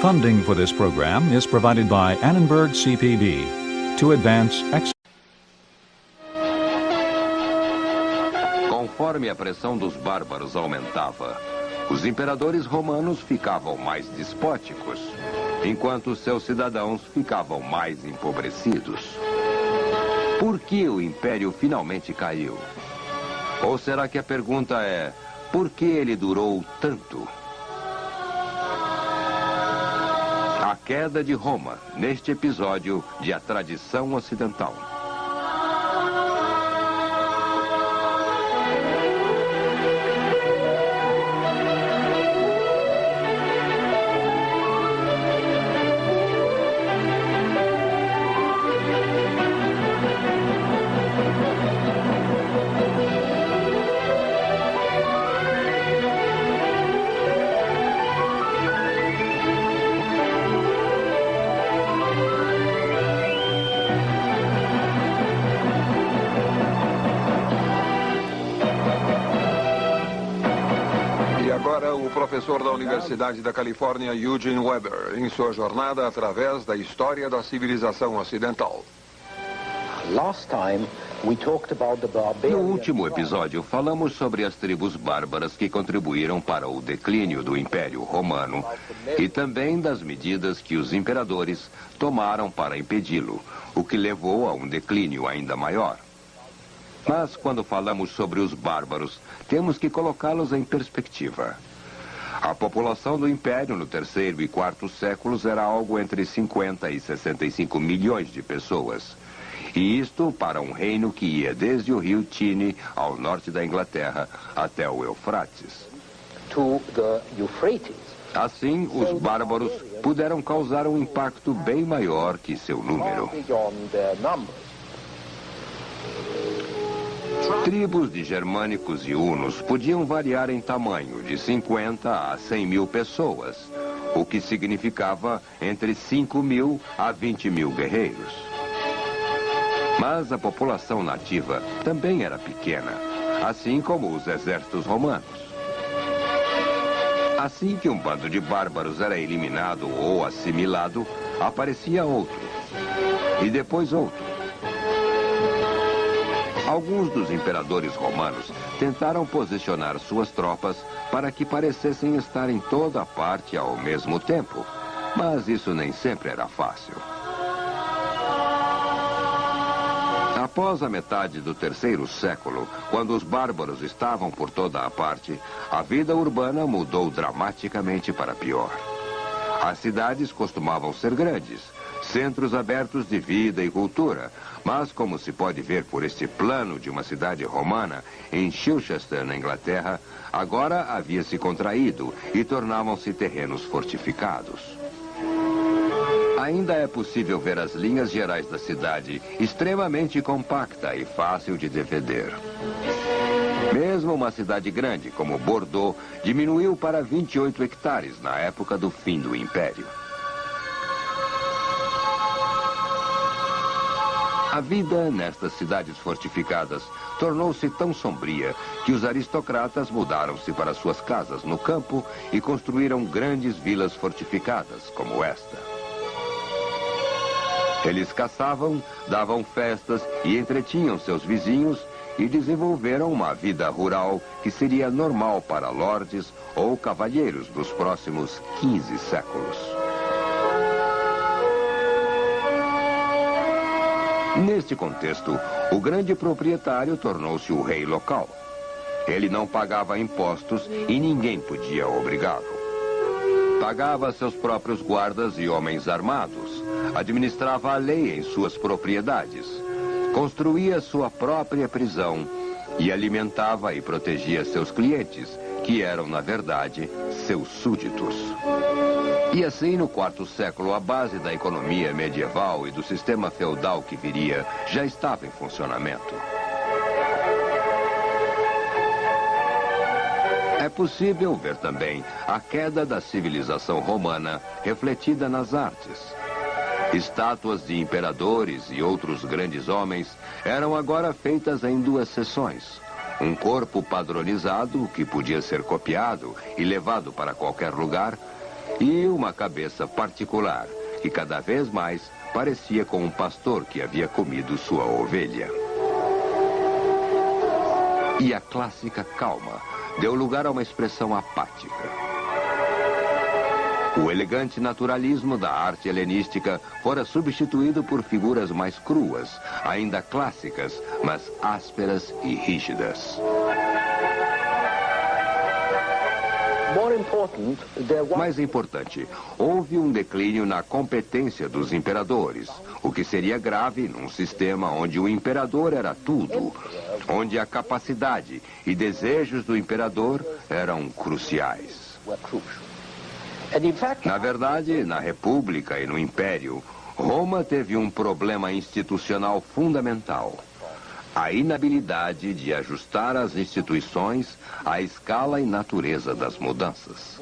Funding for this program is provided by Annenberg CPB to advance Conforme a pressão dos bárbaros aumentava, os imperadores romanos ficavam mais despóticos, enquanto seus cidadãos ficavam mais empobrecidos. Por que o império finalmente caiu? Ou será que a pergunta é, por que ele durou tanto? A queda de Roma, neste episódio de A Tradição Ocidental. Professor da Universidade da Califórnia, Eugene Weber, em sua jornada através da história da civilização ocidental. No último episódio, falamos sobre as tribos bárbaras que contribuíram para o declínio do Império Romano e também das medidas que os imperadores tomaram para impedi-lo, o que levou a um declínio ainda maior. Mas quando falamos sobre os bárbaros, temos que colocá-los em perspectiva. A população do Império no terceiro e quarto séculos era algo entre 50 e 65 milhões de pessoas. E isto para um reino que ia desde o rio Tine, ao norte da Inglaterra, até o Eufrates. Assim, os bárbaros puderam causar um impacto bem maior que seu número. Tribos de germânicos e hunos podiam variar em tamanho de 50 a 100 mil pessoas, o que significava entre 5 mil a 20 mil guerreiros. Mas a população nativa também era pequena, assim como os exércitos romanos. Assim que um bando de bárbaros era eliminado ou assimilado, aparecia outro, e depois outro. Alguns dos imperadores romanos tentaram posicionar suas tropas para que parecessem estar em toda parte ao mesmo tempo, mas isso nem sempre era fácil. Após a metade do terceiro século, quando os bárbaros estavam por toda a parte, a vida urbana mudou dramaticamente para pior. As cidades costumavam ser grandes, centros abertos de vida e cultura, mas como se pode ver por este plano de uma cidade romana, em Chichester, na Inglaterra, agora havia se contraído e tornavam-se terrenos fortificados. Ainda é possível ver as linhas gerais da cidade, extremamente compacta e fácil de defender. Mesmo uma cidade grande como Bordeaux diminuiu para 28 hectares na época do fim do Império. A vida nestas cidades fortificadas tornou-se tão sombria que os aristocratas mudaram-se para suas casas no campo e construíram grandes vilas fortificadas como esta. Eles caçavam, davam festas e entretinham seus vizinhos e desenvolveram uma vida rural que seria normal para lordes ou cavalheiros dos próximos 15 séculos. Neste contexto, o grande proprietário tornou-se o rei local. Ele não pagava impostos e ninguém podia obrigá-lo. Pagava seus próprios guardas e homens armados, administrava a lei em suas propriedades, construía sua própria prisão e alimentava e protegia seus clientes, que eram, na verdade, seus súditos. E assim, no quarto século, a base da economia medieval e do sistema feudal que viria já estava em funcionamento. É possível ver também a queda da civilização romana refletida nas artes. Estátuas de imperadores e outros grandes homens eram agora feitas em duas seções. Um corpo padronizado que podia ser copiado e levado para qualquer lugar, e uma cabeça particular, que cada vez mais parecia com um pastor que havia comido sua ovelha. E a clássica calma deu lugar a uma expressão apática. O elegante naturalismo da arte helenística fora substituído por figuras mais cruas, ainda clássicas, mas ásperas e rígidas. Mais importante, houve um declínio na competência dos imperadores, o que seria grave num sistema onde o imperador era tudo, onde a capacidade e desejos do imperador eram cruciais. Na verdade, na República e no Império, Roma teve um problema institucional fundamental: a inabilidade de ajustar as instituições à escala e natureza das mudanças.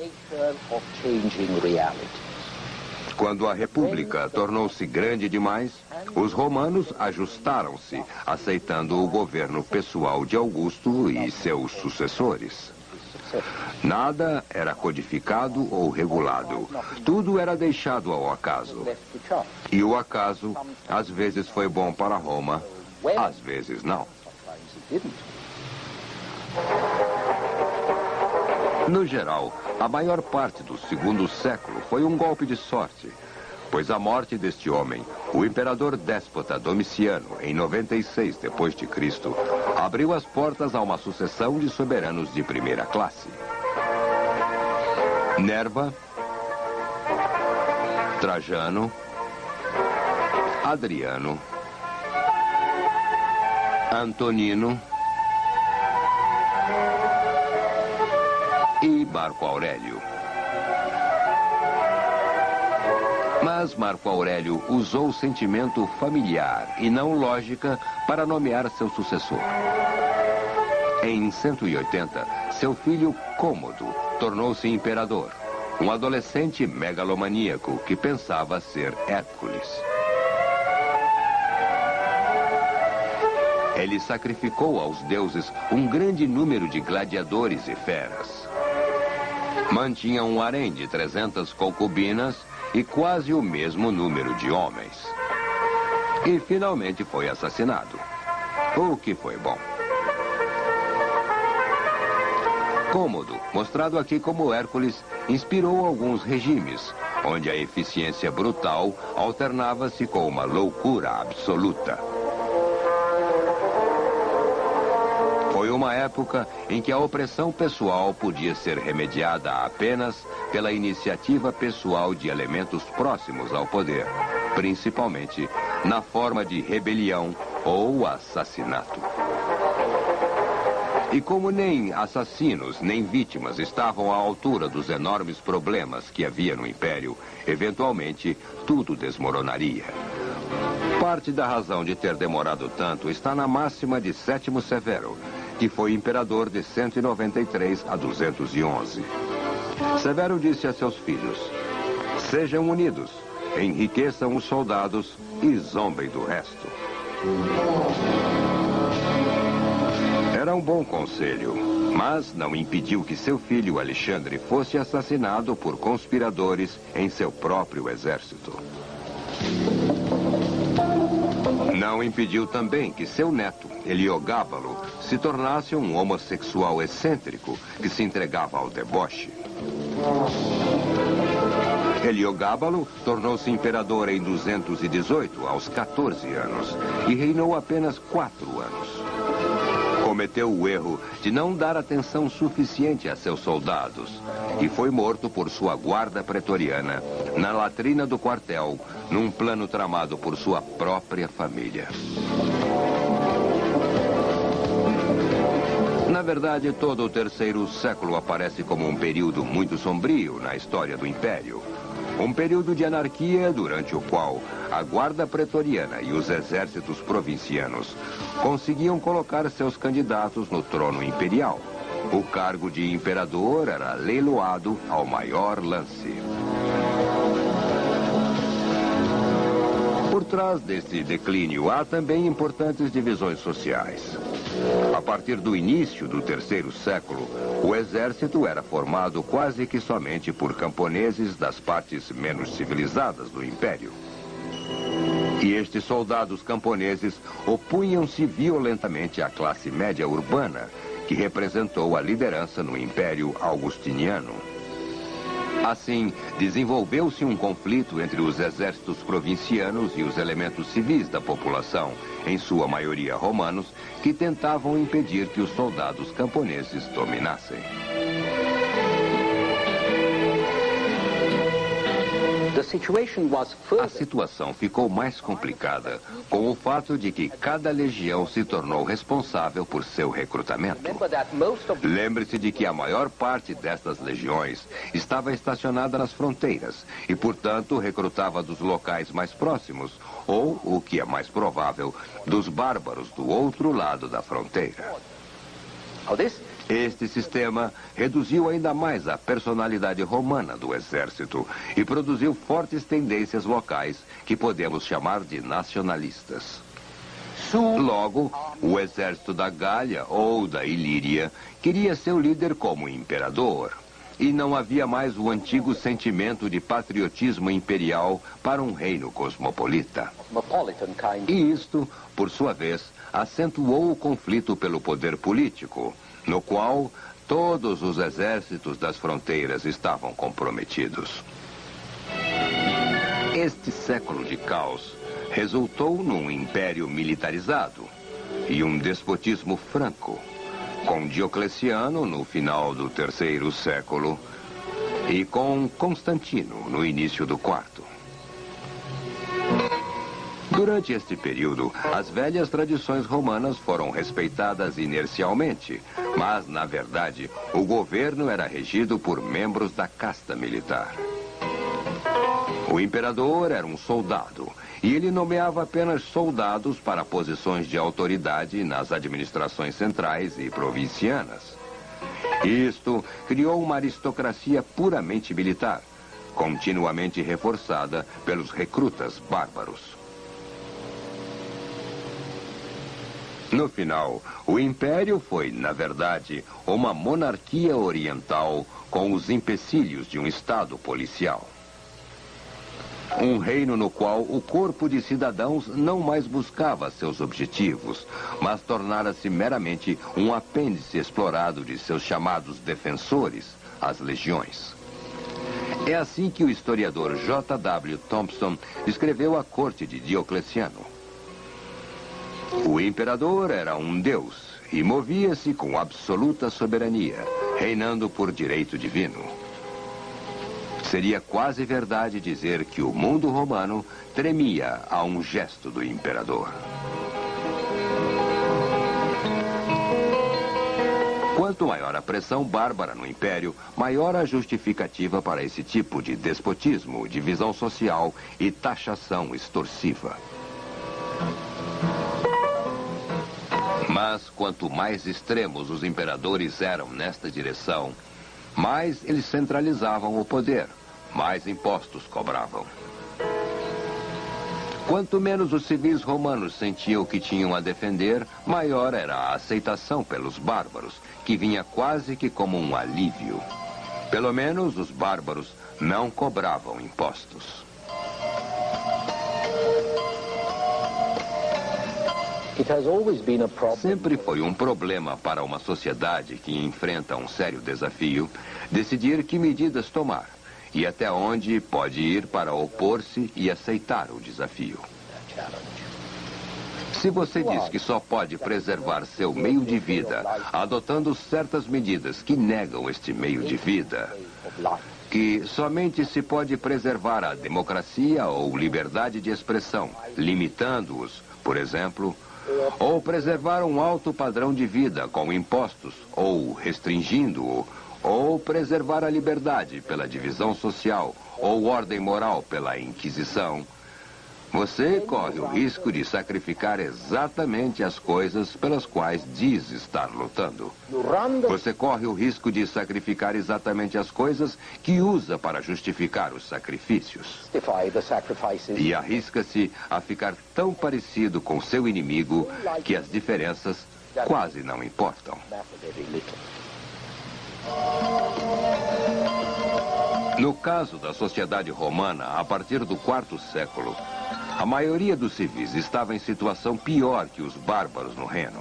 Quando a República tornou-se grande demais, os romanos ajustaram-se, aceitando o governo pessoal de Augusto e seus sucessores. Nada era codificado ou regulado. Tudo era deixado ao acaso. E o acaso, às vezes, foi bom para Roma, às vezes não. No geral, a maior parte do segundo século foi um golpe de sorte, pois a morte deste homem, o imperador déspota Domiciano, em 96 d.C., abriu as portas a uma sucessão de soberanos de primeira classe. Nerva, Trajano, Adriano, Antonino e Marco Aurélio. Mas Marco Aurélio usou o sentimento familiar e não lógica para nomear seu sucessor. Em 180, seu filho Cômodo tornou-se imperador, um adolescente megalomaníaco que pensava ser Hércules. Ele sacrificou aos deuses um grande número de gladiadores e feras. Mantinha um harém de 300 concubinas e quase o mesmo número de homens. E finalmente foi assassinado, o que foi bom. Cômodo, mostrado aqui como Hércules, inspirou alguns regimes, onde a eficiência brutal alternava-se com uma loucura absoluta. Foi uma época em que a opressão pessoal podia ser remediada apenas pela iniciativa pessoal de elementos próximos ao poder, principalmente na forma de rebelião ou assassinato. E como nem assassinos nem vítimas estavam à altura dos enormes problemas que havia no Império, eventualmente tudo desmoronaria. Parte da razão de ter demorado tanto está na máxima de Sétimo Severo, que foi imperador de 193 a 211. Severo disse a seus filhos: sejam unidos, enriqueçam os soldados e zombem do resto. Era um bom conselho, mas não impediu que seu filho Alexandre fosse assassinado por conspiradores em seu próprio exército. Não impediu também que seu neto, Heliogábalo, se tornasse um homossexual excêntrico que se entregava ao deboche. Heliogábalo tornou-se imperador em 218, aos 14 anos, e reinou apenas 4 anos. Cometeu o erro de não dar atenção suficiente a seus soldados e foi morto por sua guarda pretoriana na latrina do quartel, num plano tramado por sua própria família. Na verdade, todo o terceiro século aparece como um período muito sombrio na história do Império. Um período de anarquia durante o qual a guarda pretoriana e os exércitos provincianos conseguiam colocar seus candidatos no trono imperial. O cargo de imperador era leiloado ao maior lance. Por trás desse declínio há também importantes divisões sociais. A partir do início do terceiro século, o exército era formado quase que somente por camponeses das partes menos civilizadas do Império. E estes soldados camponeses opunham-se violentamente à classe média urbana, que representou a liderança no Império Augustiniano. Assim, desenvolveu-se um conflito entre os exércitos provincianos e os elementos civis da população, em sua maioria romanos, que tentavam impedir que os soldados camponeses dominassem. A situação ficou mais complicada com o fato de que cada legião se tornou responsável por seu recrutamento. Lembre-se de que a maior parte destas legiões estava estacionada nas fronteiras e, portanto, recrutava dos locais mais próximos ou, o que é mais provável, dos bárbaros do outro lado da fronteira. Este sistema reduziu ainda mais a personalidade romana do exército e produziu fortes tendências locais que podemos chamar de nacionalistas. Logo, o exército da Gália ou da Ilíria queria seu líder como imperador. E não havia mais o antigo sentimento de patriotismo imperial para um reino cosmopolita. E isto, por sua vez, acentuou o conflito pelo poder político, no qual todos os exércitos das fronteiras estavam comprometidos. Este século de caos resultou num império militarizado e um despotismo franco, com Diocleciano no final do terceiro século e com Constantino no início do quarto. Durante este período, as velhas tradições romanas foram respeitadas inercialmente, mas, na verdade, o governo era regido por membros da casta militar. O imperador era um soldado, e ele nomeava apenas soldados para posições de autoridade nas administrações centrais e provincianas. Isto criou uma aristocracia puramente militar, continuamente reforçada pelos recrutas bárbaros. No final, o Império foi, na verdade, uma monarquia oriental com os empecilhos de um Estado policial. Um reino no qual o corpo de cidadãos não mais buscava seus objetivos, mas tornara-se meramente um apêndice explorado de seus chamados defensores, as legiões. É assim que o historiador J.W. Thompson descreveu a corte de Diocleciano. O imperador era um deus e movia-se com absoluta soberania, reinando por direito divino. Seria quase verdade dizer que o mundo romano tremia a um gesto do imperador. Quanto maior a pressão bárbara no império, maior a justificativa para esse tipo de despotismo, divisão social e taxação extorsiva. Mas quanto mais extremos os imperadores eram nesta direção, mais eles centralizavam o poder, mais impostos cobravam. Quanto menos os civis romanos sentiam que tinham a defender, maior era a aceitação pelos bárbaros, que vinha quase que como um alívio. Pelo menos os bárbaros não cobravam impostos. Sempre foi um problema para uma sociedade que enfrenta um sério desafio decidir que medidas tomar e até onde pode ir para opor-se e aceitar o desafio. Se você diz que só pode preservar seu meio de vida adotando certas medidas que negam este meio de vida, que somente se pode preservar a democracia ou liberdade de expressão, limitando-os, por exemplo, ou preservar um alto padrão de vida com impostos, ou restringindo-o, ou preservar a liberdade pela divisão social, ou ordem moral pela Inquisição, você corre o risco de sacrificar exatamente as coisas pelas quais diz estar lutando. Você corre o risco de sacrificar exatamente as coisas que usa para justificar os sacrifícios. E arrisca-se a ficar tão parecido com seu inimigo que as diferenças quase não importam. No caso da sociedade romana, a partir do IV século, a maioria dos civis estava em situação pior que os bárbaros no Reno.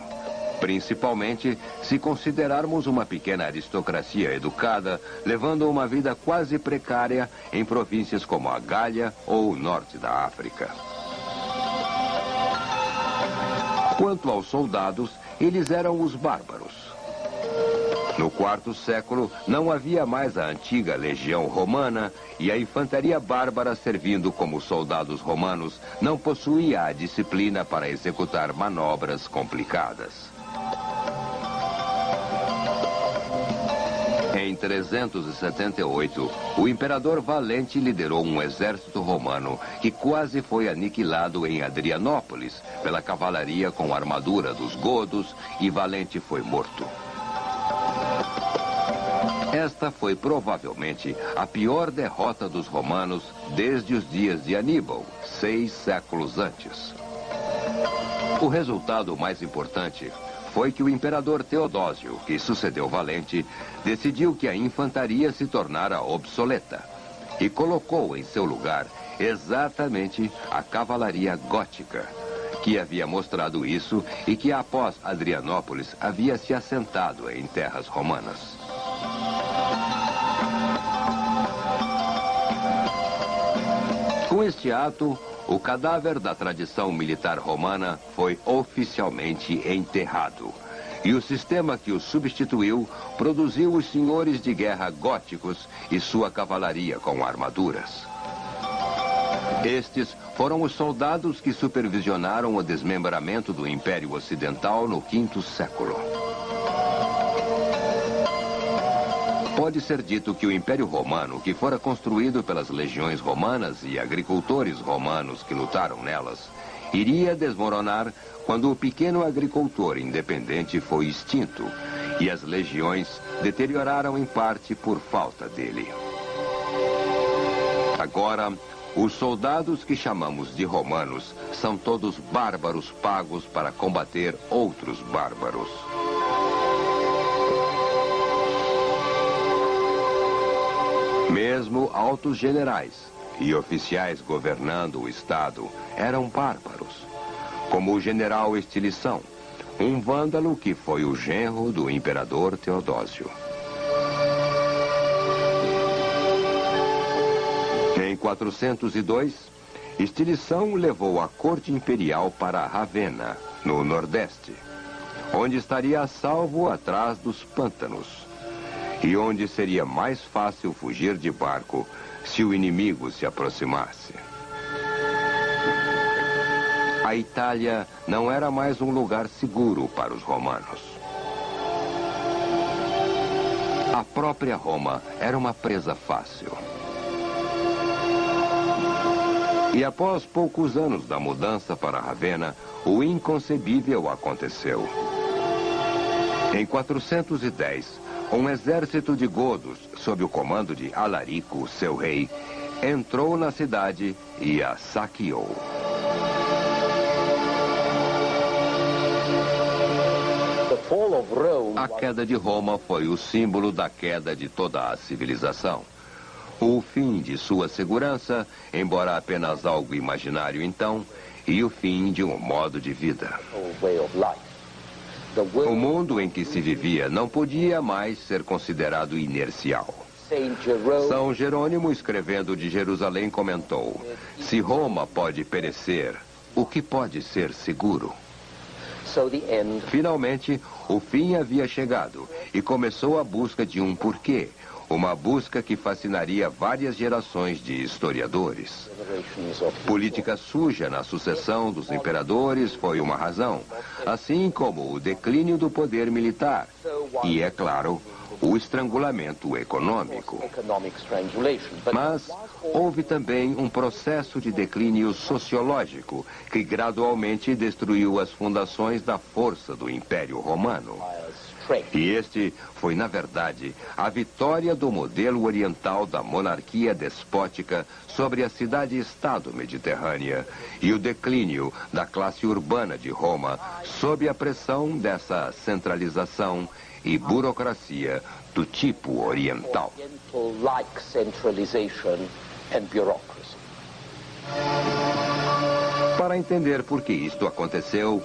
Principalmente se considerarmos uma pequena aristocracia educada, levando uma vida quase precária em províncias como a Gália ou o norte da África. Quanto aos soldados, eles eram os bárbaros. No IV século, não havia mais a antiga legião romana e a infantaria bárbara, servindo como soldados romanos, não possuía a disciplina para executar manobras complicadas. Em 378, o imperador Valente liderou um exército romano que quase foi aniquilado em Adrianópolis pela cavalaria com armadura dos godos, e Valente foi morto. Esta foi provavelmente a pior derrota dos romanos desde os dias de Aníbal, 6 séculos antes. O resultado mais importante foi que o imperador Teodósio, que sucedeu Valente, decidiu que a infantaria se tornara obsoleta e colocou em seu lugar exatamente a cavalaria gótica, que havia mostrado isso e que após Adrianópolis havia se assentado em terras romanas. Com este ato, o cadáver da tradição militar romana foi oficialmente enterrado. E o sistema que o substituiu produziu os senhores de guerra góticos e sua cavalaria com armaduras. Estes foram os soldados que supervisionaram o desmembramento do Império Ocidental no V século. Pode ser dito que o Império Romano, que fora construído pelas legiões romanas e agricultores romanos que lutaram nelas, iria desmoronar quando o pequeno agricultor independente foi extinto e as legiões deterioraram em parte por falta dele. Agora, os soldados que chamamos de romanos são todos bárbaros pagos para combater outros bárbaros. Mesmo altos generais e oficiais governando o Estado eram bárbaros, como o general Estilição, um vândalo que foi o genro do imperador Teodósio. Em 402, Estilição levou a corte imperial para Ravenna, no Nordeste, onde estaria a salvo atrás dos pântanos, e onde seria mais fácil fugir de barco se o inimigo se aproximasse. A Itália não era mais um lugar seguro para os romanos. A própria Roma era uma presa fácil. E após poucos anos da mudança para Ravenna, o inconcebível aconteceu. Em 410, um exército de godos, sob o comando de Alarico, seu rei, entrou na cidade e a saqueou. A queda de Roma foi o símbolo da queda de toda a civilização. O fim de sua segurança, embora apenas algo imaginário então, e o fim de um modo de vida. O mundo em que se vivia não podia mais ser considerado inercial. São Jerônimo, escrevendo de Jerusalém, comentou: se Roma pode perecer, o que pode ser seguro? Finalmente, o fim havia chegado e começou a busca de um porquê. Uma busca que fascinaria várias gerações de historiadores. Política suja na sucessão dos imperadores foi uma razão, assim como o declínio do poder militar e, é claro, o estrangulamento econômico. Mas houve também um processo de declínio sociológico que gradualmente destruiu as fundações da força do Império Romano. E este foi, na verdade, a vitória do modelo oriental da monarquia despótica sobre a cidade-estado mediterrânea e o declínio da classe urbana de Roma sob a pressão dessa centralização e burocracia do tipo oriental. Para entender por que isto aconteceu,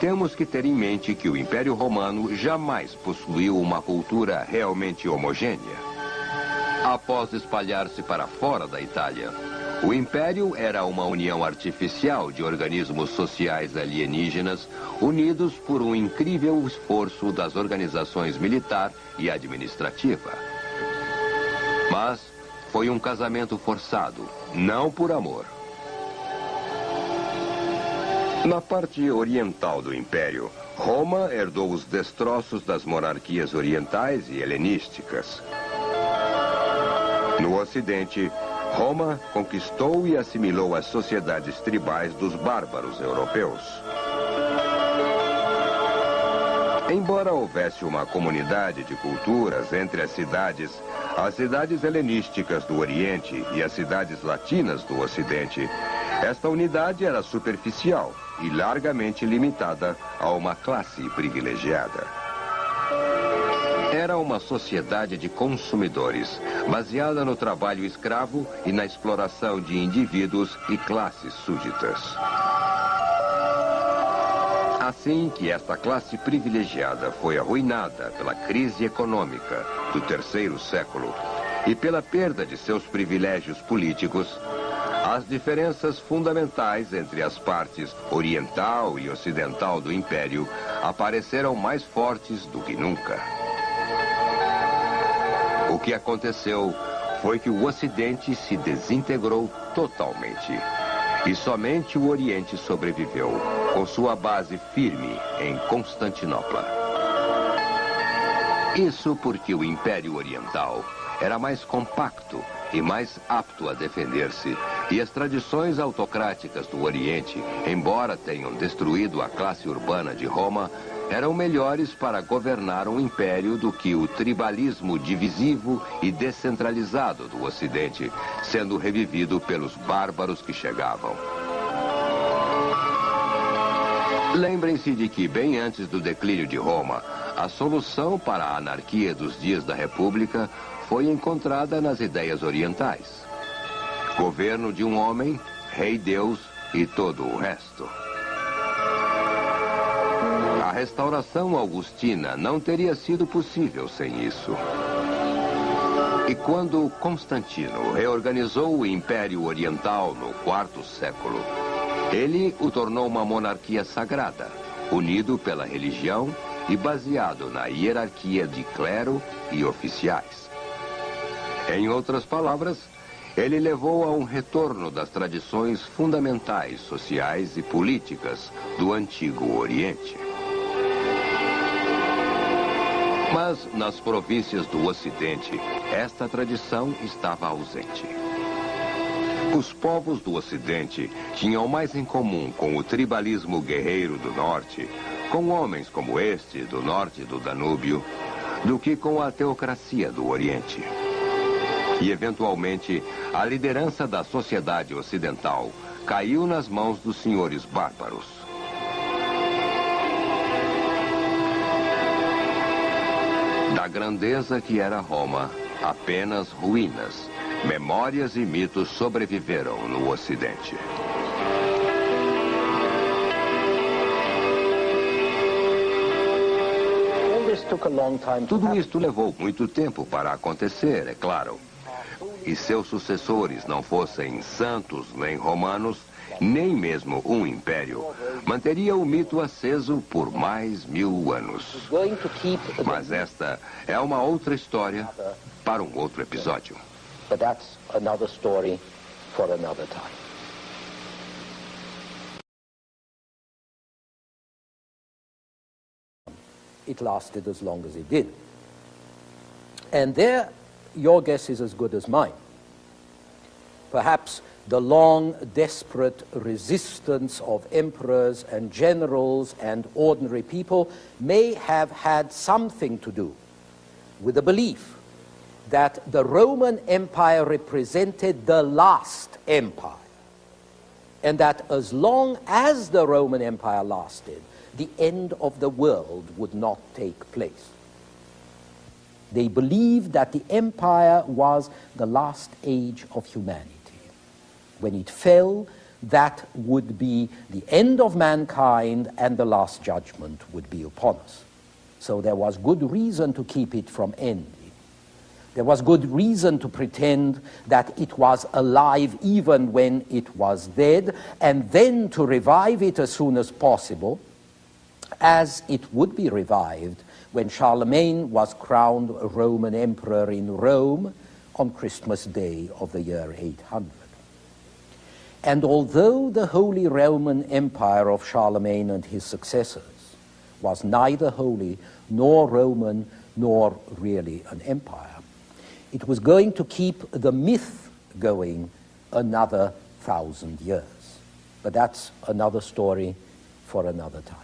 temos que ter em mente que o Império Romano jamais possuiu uma cultura realmente homogênea. Após espalhar-se para fora da Itália, o Império era uma união artificial de organismos sociais alienígenas unidos por um incrível esforço das organizações militar e administrativa. Mas foi um casamento forçado, não por amor. Na parte oriental do Império, Roma herdou os destroços das monarquias orientais e helenísticas. No Ocidente, Roma conquistou e assimilou as sociedades tribais dos bárbaros europeus. Embora houvesse uma comunidade de culturas entre as cidades helenísticas do Oriente e as cidades latinas do Ocidente, esta unidade era superficial e largamente limitada a uma classe privilegiada. Era uma sociedade de consumidores, baseada no trabalho escravo e na exploração de indivíduos e classes súditas. Assim que esta classe privilegiada foi arruinada pela crise econômica do terceiro século e pela perda de seus privilégios políticos, as diferenças fundamentais entre as partes oriental e ocidental do Império apareceram mais fortes do que nunca. O que aconteceu foi que o Ocidente se desintegrou totalmente. E somente o Oriente sobreviveu, com sua base firme em Constantinopla. Isso porque o Império Oriental era mais compacto e mais apto a defender-se, e as tradições autocráticas do Oriente, embora tenham destruído a classe urbana de Roma, eram melhores para governar um império do que o tribalismo divisivo e descentralizado do Ocidente, sendo revivido pelos bárbaros que chegavam. Lembrem-se de que, bem antes do declínio de Roma, a solução para a anarquia dos dias da República foi encontrada nas ideias orientais. Governo de um homem, rei-deus e todo o resto. A restauração augustina não teria sido possível sem isso. E quando Constantino reorganizou o Império Oriental no IV século, ele o tornou uma monarquia sagrada, unido pela religião e baseado na hierarquia de clero e oficiais. Em outras palavras, ele levou a um retorno das tradições fundamentais sociais e políticas do Antigo Oriente. Mas nas províncias do Ocidente, esta tradição estava ausente. Os povos do Ocidente tinham mais em comum com o tribalismo guerreiro do Norte, com homens como este do norte do Danúbio, do que com a teocracia do Oriente. E, eventualmente, a liderança da sociedade ocidental caiu nas mãos dos senhores bárbaros. Da grandeza que era Roma, apenas ruínas, memórias e mitos sobreviveram no Ocidente. Tudo isto levou muito tempo para acontecer, é claro. E seus sucessores não fossem santos nem romanos, nem mesmo um império, manteria o mito aceso por mais 1000 anos. Mas esta é uma outra história para um outro episódio. It lasted as long as it did. And there, your guess is as good as mine. Perhaps the long, desperate resistance of emperors and generals and ordinary people may have had something to do with the belief that the Roman Empire represented the last empire, and that as long as the Roman Empire lasted, the end of the world would not take place. They believed that the empire was the last age of humanity. When it fell, that would be the end of mankind and the last judgment would be upon us. So there was good reason to keep it from ending. There was good reason to pretend that it was alive even when it was dead, and then to revive it as soon as possible, as it would be revived when Charlemagne was crowned a Roman emperor in Rome on Christmas Day of the year 800. And although the Holy Roman Empire of Charlemagne and his successors was neither holy nor Roman nor really an empire, it was going to keep the myth going another 1,000 years. But that's another story for another time.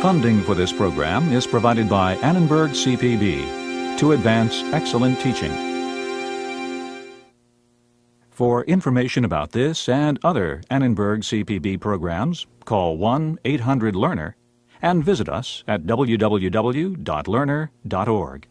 Funding for this program is provided by Annenberg CPB to advance excellent teaching. For information about this and other Annenberg CPB programs, call 1-800-LEARNER and visit us at www.learner.org.